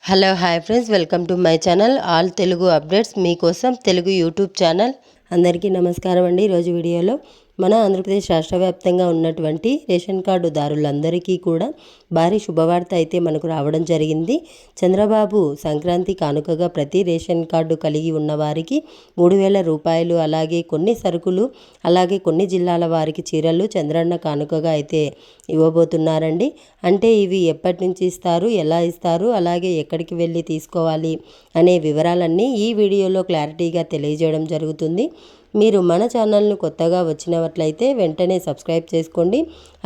Hello hi friends, welcome to my channel all Telugu updates. మీకోసం Telugu YouTube channel. అందరికీ నమస్కారం అండి. ఈరోజు వీడియోలో మన ఆంధ్రప్రదేశ్ రాష్ట్ర వ్యాప్తంగా ఉన్నటువంటి రేషన్ కార్డుదారులందరికీ కూడా భారీ శుభవార్త అయితే మనకు రావడం జరిగింది. చంద్రబాబు సంక్రాంతి కానుకగా ప్రతి రేషన్ కార్డు కలిగి ఉన్న వారికి 3,000 రూపాయలు, అలాగే కొన్ని సరుకులు, అలాగే కొన్ని జిల్లాల వారికి చీరలు చంద్రన్న కానుకగా అయితే ఇవ్వబోతున్నారండి. అంటే ఇవి ఎప్పటి నుంచి ఇస్తారు, ఎలా ఇస్తారు, అలాగే ఎక్కడికి వెళ్ళి తీసుకోవాలి అనే వివరాలన్నీ ఈ వీడియోలో క్లారిటీగా తెలియజేయడం జరుగుతుంది. మీరు మన ఛానల్ను కొత్తగా వచ్చినట్లయితే వెంటనే సబ్స్క్రైబ్ చేసుకోండి.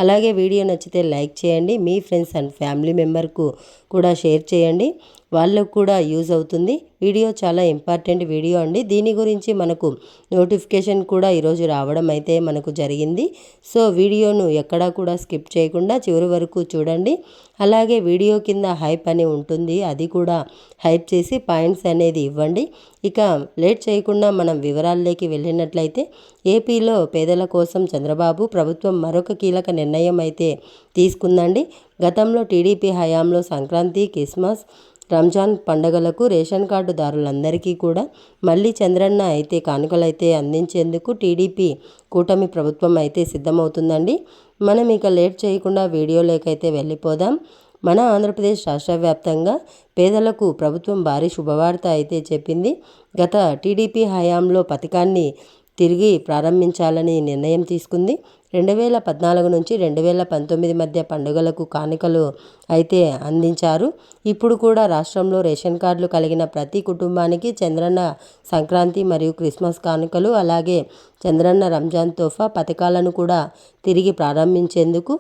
అలాగే వీడియో నచ్చితే లైక్ చేయండి. మీ ఫ్రెండ్స్ అండ్ ఫ్యామిలీ మెంబర్కు కూడా షేర్ చేయండి, వాళ్ళకు కూడా యూజ్ అవుతుంది. వీడియో చాలా ఇంపార్టెంట్ వీడియో అండి. దీని గురించి మనకు నోటిఫికేషన్ కూడా ఈరోజు రావడం అయితే మనకు జరిగింది. సో వీడియోను ఎక్కడా కూడా స్కిప్ చేయకుండా చివరి వరకు చూడండి. అలాగే వీడియో కింద హైప్ అని ఉంటుంది, అది కూడా హైప్ చేసి పాయింట్స్ అనేది ఇవ్వండి. ఇక లేట్ చేయకుండా మనం వివరాల్లోకి వెళ్ళినట్లయితే, ఏపీలో పేదల కోసం చంద్రబాబు ప్రభుత్వం మరొక కీలక నిర్ణయం అయితే తీసుకుందండి. గతంలో టీడీపీ హయాంలో సంక్రాంతి, క్రిస్మస్, రంజాన్ పండుగలకు రేషన్ కార్డుదారులందరికీ కూడా మళ్ళీ చంద్రన్న అయితే కానుకలైతే అందించేందుకు టీడీపీ కూటమి ప్రభుత్వం అయితే సిద్ధమవుతుందండి. మనం ఇక లేట్ చేయకుండా వీడియోలోకైతే వెళ్ళిపోదాం. మన ఆంధ్రప్రదేశ్ రాష్ట్ర వ్యాప్తంగా పేదలకు ప్రభుత్వం భారీ శుభవార్త అయితే చెప్పింది. గత టీడీపీ హయాంలో పథకాన్ని తిరిగి ప్రారంభించాలని నిర్ణయం తీసుకుంది. 2014 నుంచి 2019 మధ్య పండుగలకు కానుకలు అయితే అందించారు. ఇప్పుడు కూడా రాష్ట్రంలో రేషన్ కార్డులు కలిగిన ప్రతి కుటుంబానికి చంద్రన్న సంక్రాంతి మరియు క్రిస్మస్ కానుకలు, అలాగే చంద్రన్న రంజాన్ తోఫా పథకాలను కూడా తిరిగి ప్రారంభించేందుకు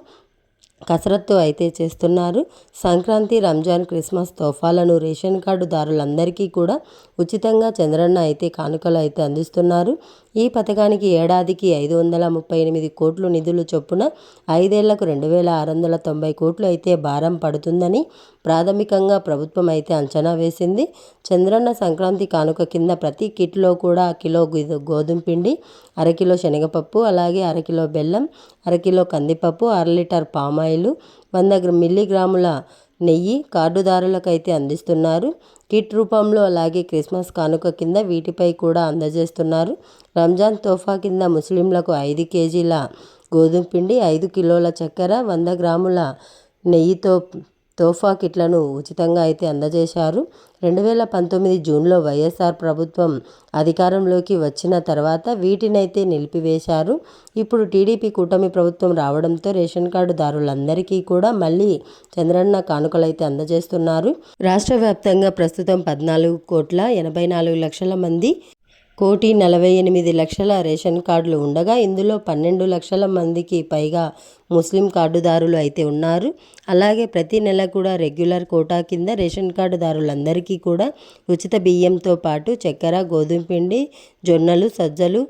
కసరత్తు అయితే చేస్తున్నారు. సంక్రాంతి, రంజాన్, క్రిస్మస్ తోఫాలను రేషన్ కార్డుదారులందరికీ కూడా ఉచితంగా చంద్రన్న అయితే కానుకలు అయితే అందిస్తున్నారు. ఈ పథకానికి ఏడాదికి 538 కోట్లు నిధులు చొప్పున 5 ఏళ్లకు 2,690 కోట్లు అయితే భారం పడుతుందని ప్రాథమికంగా ప్రభుత్వం అయితే అంచనా వేసింది. చంద్రన్న సంక్రాంతి కానుక కింద ప్రతి కిట్లో కూడా కిలో గోధుమ పిండి, అరకిలో శనగపప్పు, అలాగే అరకిలో బెల్లం, అరకిలో కందిపప్పు, 1 లీటర్ పామాయిల్, 100 మిల్లీగ్రాముల నెయ్యి కార్డుదారులకైతే అందిస్తున్నారు కిట్ రూపంలో. అలాగే క్రిస్మస్ కానుక కింద వీటిపై కూడా అందజేస్తున్నారు. రంజాన్ తోఫా కింద ముస్లింలకు 5 కేజీల గోధుమ పిండి, 5 కిలోల చక్కెర, 100 గ్రాముల నెయ్యితో తోఫా కిట్లను ఉచితంగా అయితే అందజేశారు. 2019 జూన్లో వైఎస్ఆర్ ప్రభుత్వం అధికారంలోకి వచ్చిన తర్వాత వీటినైతే నిలిపివేశారు. ఇప్పుడు టీడీపీ కూటమి ప్రభుత్వం రావడంతో రేషన్ కార్డుదారులందరికీ కూడా మళ్ళీ చంద్రన్న కానుకలైతే అందజేస్తున్నారు. రాష్ట్ర వ్యాప్తంగా ప్రస్తుతం 14,84,00,000 మంది 1,48,00,000 రేషన్ కార్డులు ఉండగా, ఇందులో 12 లక్షల మందికి పైగా ముస్లిం కార్డుదారులు అయితే ఉన్నారు. అలాగే ప్రతి నెల కూడా రెగ్యులర్ కోటా కింద రేషన్ కార్డుదారులందరికీ కూడా ఉచిత బియ్యంతో పాటు చక్కెర, గోధుమ పిండి, జొన్నలు, సజ్జలు,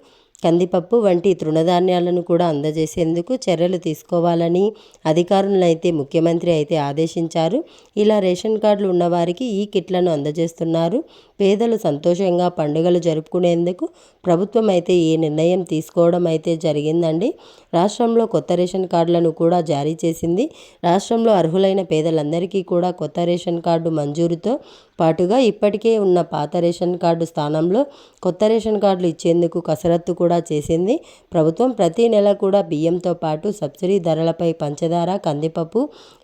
కందిపప్పు వంటి తృణధాన్యాలను కూడా అందజేసేందుకు చర్యలు తీసుకోవాలని అధికారులను అయితే ముఖ్యమంత్రి అయితే ఆదేశించారు. ఇలా రేషన్ కార్డులు ఉన్నవారికి ఈ కిట్లను అందజేస్తున్నారు. పేదలు సంతోషంగా పండుగలు జరుపుకునేందుకు ప్రభుత్వం అయితే ఈ నిర్ణయం తీసుకోవడం అయితే జరిగిందండి. రాష్ట్రంలో కొత్త రేషన్ కార్డులను కూడా జారీ చేసింది. రాష్ట్రంలో అర్హులైన పేదలందరికీ కూడా కొత్త రేషన్ కార్డు మంజూరుతో పాటుగా ఇప్పటికే ఉన్న పాత రేషన్ కార్డు స్థానంలో కొత్త రేషన్ కార్డులు ఇచ్చేందుకు కసరత్తు కూడా చేసింది ప్రభుత్వం. ప్రతి నెల కూడా బియ్యంతో పాటు సబ్సిడీ ధరలపై పంచదార, కందిపప్పు,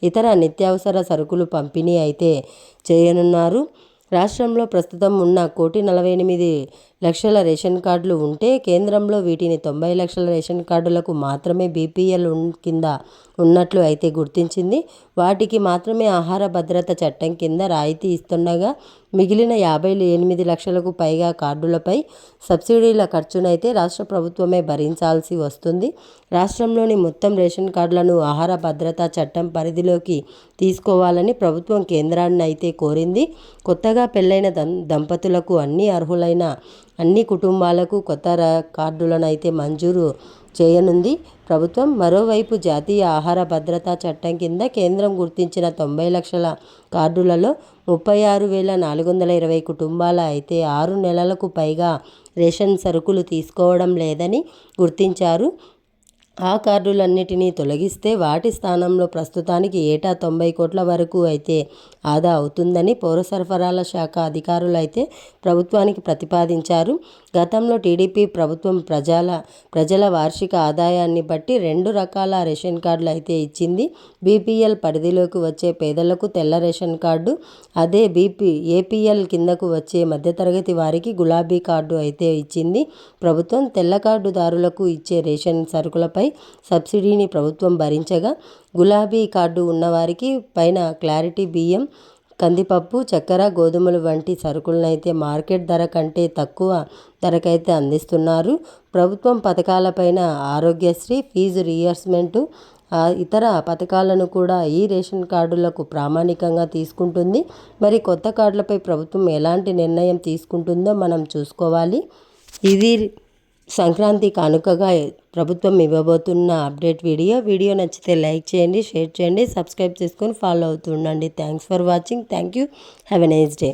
ఇతర నిత్యావసర సరుకులు పంపిణీ అయితే చేయనున్నారు. రాష్ట్రంలో ప్రస్తుతం ఉన్న 1,48,00,000 రేషన్ కార్డులు ఉంటే, కేంద్రంలో వీటిని 90 లక్షల రేషన్ కార్డులకు మాత్రమే బీపీఎల్ కింద ఉన్నట్లు అయితే గుర్తించింది. వాటికి మాత్రమే ఆహార భద్రత చట్టం కింద రాయితీ ఇస్తుండగా, మిగిలిన 58 లక్షలకు పైగా కార్డులపై సబ్సిడీల ఖర్చునైతే రాష్ట్ర ప్రభుత్వమే భరించాల్సి వస్తుంది. రాష్ట్రంలోని మొత్తం రేషన్ కార్డులను ఆహార భద్రతా చట్టం పరిధిలోకి తీసుకోవాలని ప్రభుత్వం కేంద్రాన్ని అయితే కోరింది. కొత్తగా పెళ్ళైన దంపతులకు, అన్ని అర్హులైన అన్ని కుటుంబాలకు కొత్త కార్డులను అయితే మంజూరు చేయనుంది ప్రభుత్వం. మరోవైపు జాతీయ ఆహార భద్రతా చట్టం కింద కేంద్రం గుర్తించిన 90 లక్షల కార్డులలో 36,420 కుటుంబాల అయితే 6 నెలలకు పైగా రేషన్ సరుకులు తీసుకోవడం లేదని గుర్తించారు. ఆ కార్డులన్నిటినీ తొలగిస్తే వాటి స్థానంలో ప్రస్తుతానికి ఏటా 90 కోట్ల వరకు అయితే ఆదా అవుతుందని పౌర సరఫరాల శాఖ అధికారులు అయితే ప్రభుత్వానికి ప్రతిపాదించారు. గతంలో టీడీపీ ప్రభుత్వం ప్రజల వార్షిక ఆదాయాన్ని బట్టి 2 రకాల రేషన్ కార్డులు అయితే ఇచ్చింది. బీపీఎల్ పరిధిలోకి వచ్చే పేదలకు తెల్ల రేషన్ కార్డు, అదే ఏపీఎల్ కిందకు వచ్చే మధ్యతరగతి వారికి గులాబీ కార్డు అయితే ఇచ్చింది ప్రభుత్వం. తెల్ల కార్డుదారులకు ఇచ్చే రేషన్ సరుకులపై సబ్సిడీని ప్రభుత్వం భరించగా, గులాబీ కార్డు ఉన్నవారికి పైన క్లారిటీ బియ్యం, కందిపప్పు, చక్కెర, గోధుమలు వంటి సరుకులనైతే మార్కెట్ ధర కంటే తక్కువ ధరకైతే అందిస్తున్నారు. ప్రభుత్వం పథకాలపైన ఆరోగ్యశ్రీ, ఫీజు రీయింబర్స్మెంటు, ఇతర పథకాలను కూడా ఈ రేషన్ కార్డులకు ప్రామాణికంగా తీసుకుంటుంది. మరి కొత్త కార్డులపై ప్రభుత్వం ఎలాంటి నిర్ణయం తీసుకుంటుందో మనం చూసుకోవాలి. ఇది సంక్రాంతి కానుకగా ప్రభుత్వం ఇవ్వబోతున్న అప్డేట్ వీడియో నచ్చితే లైక్ చేయండి, షేర్ చేయండి, సబ్స్క్రైబ్ చేసుకొని ఫాలో అవుతూ ఉండండి. Thanks for watching. Thank you. Have a nice day.